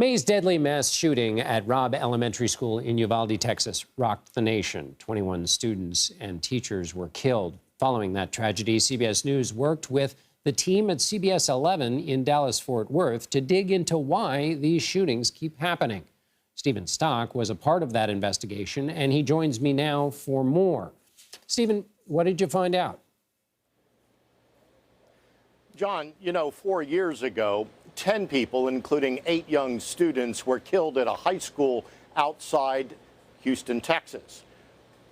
May's deadly mass shooting at Robb Elementary School in Uvalde, Texas, rocked the nation. 21 students and teachers were killed. Following that tragedy, CBS News worked with the team at CBS 11 in Dallas-Fort Worth to dig into why these shootings keep happening. Stephen Stock was a part of that investigation, and he joins me now for more. Stephen, what did you find out? John, 4 years ago, 10 people, including 8 young students, were killed at a high school outside Houston, Texas.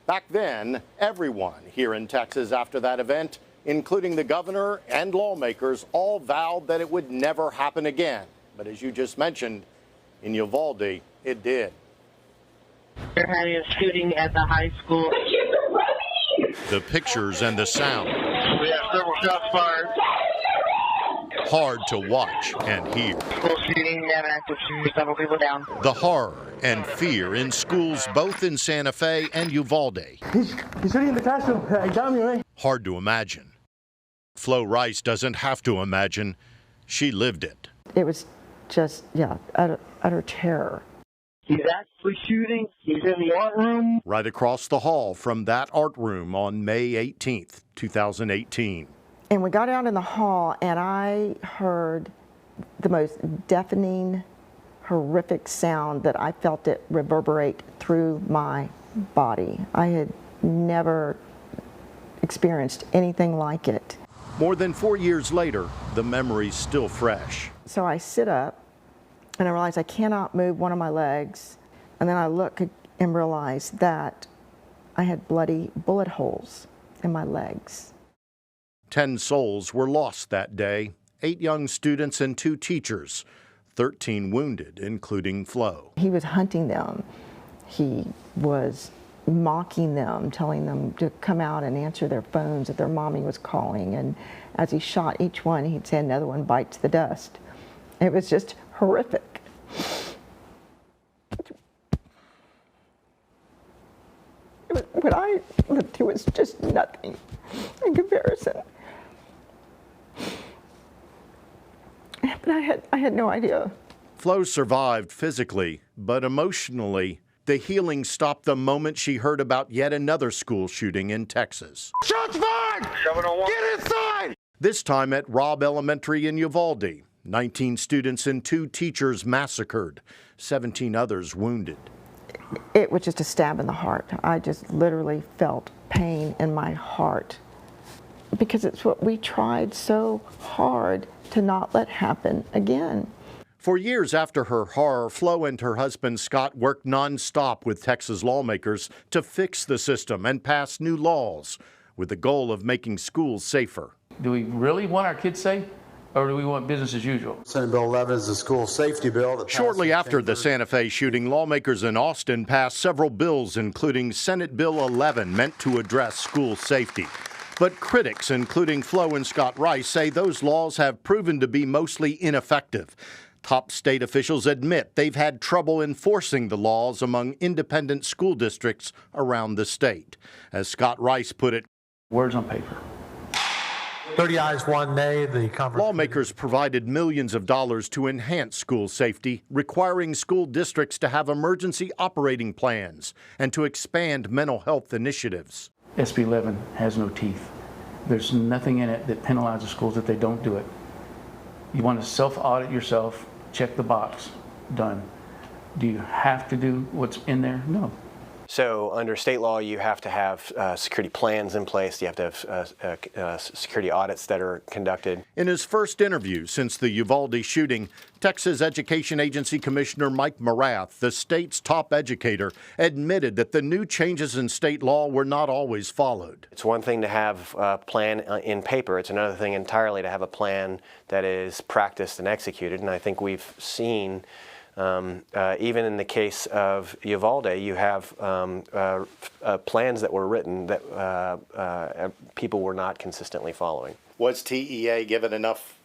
Back then, everyone here in Texas after that event, including the governor and lawmakers, all vowed that it would never happen again. But as you just mentioned, in Uvalde, it did. They're having a shooting at the high school. The pictures and the sound. We have several shots fired. Hard to watch and hear. School shooting, have an active shooter, several people down. The horror and fear in schools both in Santa Fe and Uvalde. He's shooting in the classroom. He got me, right? Hard to imagine. Flo Rice doesn't have to imagine. She lived it. It was just, utter terror. He's actually shooting. He's in the art room. Right across the hall from that art room on May 18th, 2018. And we got out in the hall, and I heard the most deafening, horrific sound that I felt it reverberate through my body. I had never experienced anything like it. More than 4 years later, the memory's still fresh. So I sit up, and I realize I cannot move one of my legs, and then I look and realize that I had bloody bullet holes in my legs. 10 souls were lost that day, 8 young students and 2 teachers, 13 wounded, including Flo. He was hunting them. He was mocking them, telling them to come out and answer their phones that their mommy was calling. And as he shot each one, he'd say another one bites the dust. It was just horrific. What I lived through was just nothing in comparison. But I had no idea. Flo survived physically, but emotionally, the healing stopped the moment she heard about yet another school shooting in Texas. Shots fired! Get inside! This time at Robb Elementary in Uvalde. 19 students and 2 teachers massacred, 17 others wounded. It was just a stab in the heart. I just literally felt pain in my heart because it's what we tried so hard to not let happen again. For years after her horror, Flo and her husband Scott worked nonstop with Texas lawmakers to fix the system and pass new laws with the goal of making schools safer. Do we really want our kids safe, or do we want business as usual? Senate Bill 11 is the school safety bill. Shortly after the Santa Fe shooting, lawmakers in Austin passed several bills, including Senate Bill 11, meant to address school safety. But critics, including Flo and Scott Rice, say those laws have proven to be mostly ineffective. Top state officials admit they've had trouble enforcing the laws among independent school districts around the state. As Scott Rice put it, words on paper. 30 ayes, 1 nay. The lawmakers provided millions of dollars to enhance school safety, requiring school districts to have emergency operating plans and to expand mental health initiatives. SB 11 has no teeth. There's nothing in it that penalizes schools if they don't do it. You want to self-audit yourself, check the box, done. Do you have to do what's in there? No. So under state law, you have to have security plans in place. You have to have security audits that are conducted. In his first interview since the Uvalde shooting, Texas Education Agency Commissioner Mike Morath, the state's top educator, admitted that the new changes in state law were not always followed. It's one thing to have a plan in paper. It's another thing entirely to have a plan that is practiced and executed. And I think we've seen even in the case of Uvalde, you have plans that were written that people were not consistently following. Was TEA given enough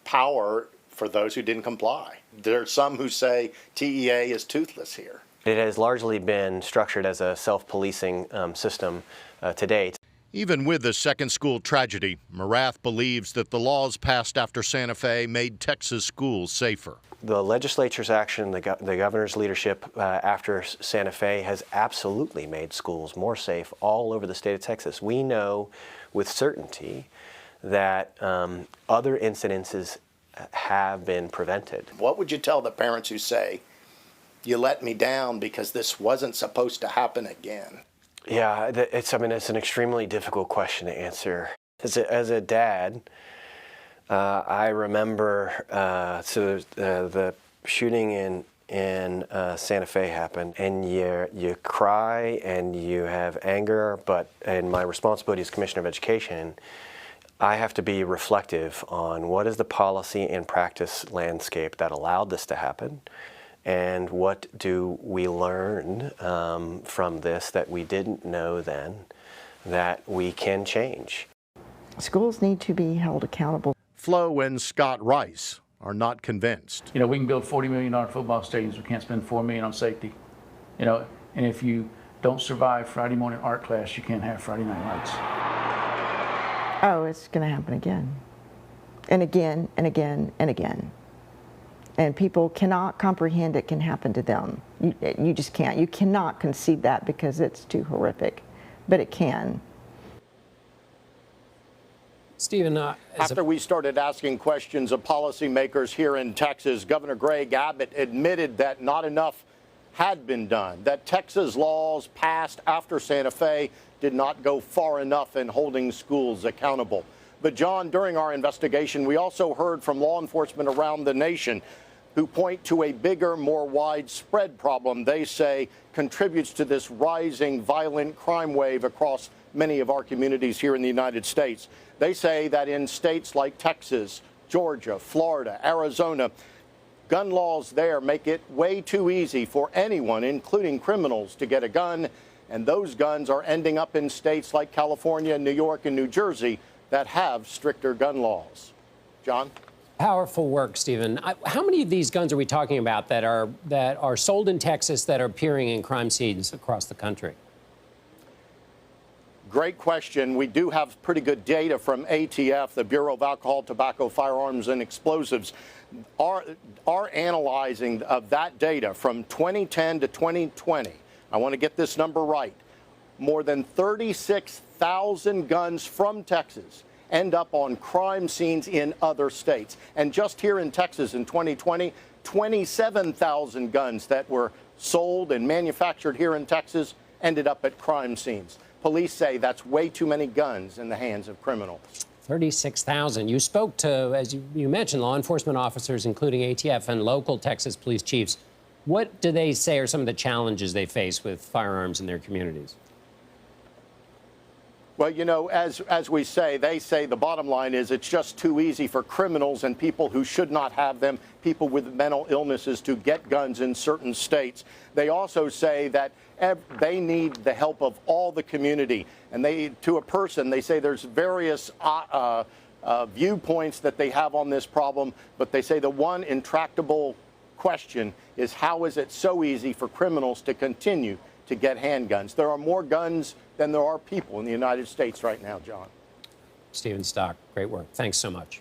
power for those who didn't comply? There are some who say TEA is toothless here. It has largely been structured as a self-policing system to date. Even with the second school tragedy, Morath believes that the laws passed after Santa Fe made Texas schools safer. The legislature's action, the governor's leadership after Santa Fe has absolutely made schools more safe all over the state of Texas. We know with certainty that other incidences have been prevented. What would you tell the parents who say, you let me down because this wasn't supposed to happen again? Yeah, it's an extremely difficult question to answer. As a dad, I remember the shooting in Santa Fe happened, and you cry and you have anger, but in my responsibility as Commissioner of Education, I have to be reflective on what is the policy and practice landscape that allowed this to happen, and what do we learn from this that we didn't know then that we can change. Schools need to be held accountable. Flo and Scott Rice are not convinced. You know, we can build $40 million football stadiums. We can't spend $4 million on safety. You know, and if you don't survive Friday morning art class, you can't have Friday night lights. Oh, it's going to happen again, and again, and again, and again. And people cannot comprehend it can happen to them. You just can't. You cannot conceive that because it's too horrific, but it can. Stephen, after we started asking questions of policymakers here in Texas, Governor Greg Abbott admitted that not enough had been done, that Texas laws passed after Santa Fe did not go far enough in holding schools accountable. But John, during our investigation, we also heard from law enforcement around the nation who point to a bigger, more widespread problem they say contributes to this rising violent crime wave across many of our communities here in the United States. They say that in states like Texas, Georgia, Florida, Arizona, gun laws there make it way too easy for anyone, including criminals, to get a gun. And those guns are ending up in states like California, New York, and New Jersey that have stricter gun laws. John? Powerful work, Stephen. How many of these guns are we talking about that are sold in Texas that are appearing in crime scenes across the country? Great question. We do have pretty good data from ATF, the Bureau of Alcohol, Tobacco, Firearms, and Explosives. Our analyzing of that data from 2010 to 2020, I want to get this number right, more than 36,000 guns from Texas end up on crime scenes in other states. And just here in Texas in 2020, 27,000 guns that were sold and manufactured here in Texas ended up at crime scenes. Police say that's way too many guns in the hands of criminals. 36,000. You spoke to, as you mentioned, law enforcement officers, including ATF and local Texas police chiefs. What do they say are some of the challenges they face with firearms in their communities? Well, you know, as we say, they say the bottom line is it's just too easy for criminals and people who should not have them, people with mental illnesses, to get guns in certain states. They also say that they need the help of all the community. And to a person, they say there's various viewpoints that they have on this problem, but they say the one intractable question is, how is it so easy for criminals to continue to get handguns? There are more guns than there are people in the United States right now, John. Stephen Stock, great work. Thanks so much.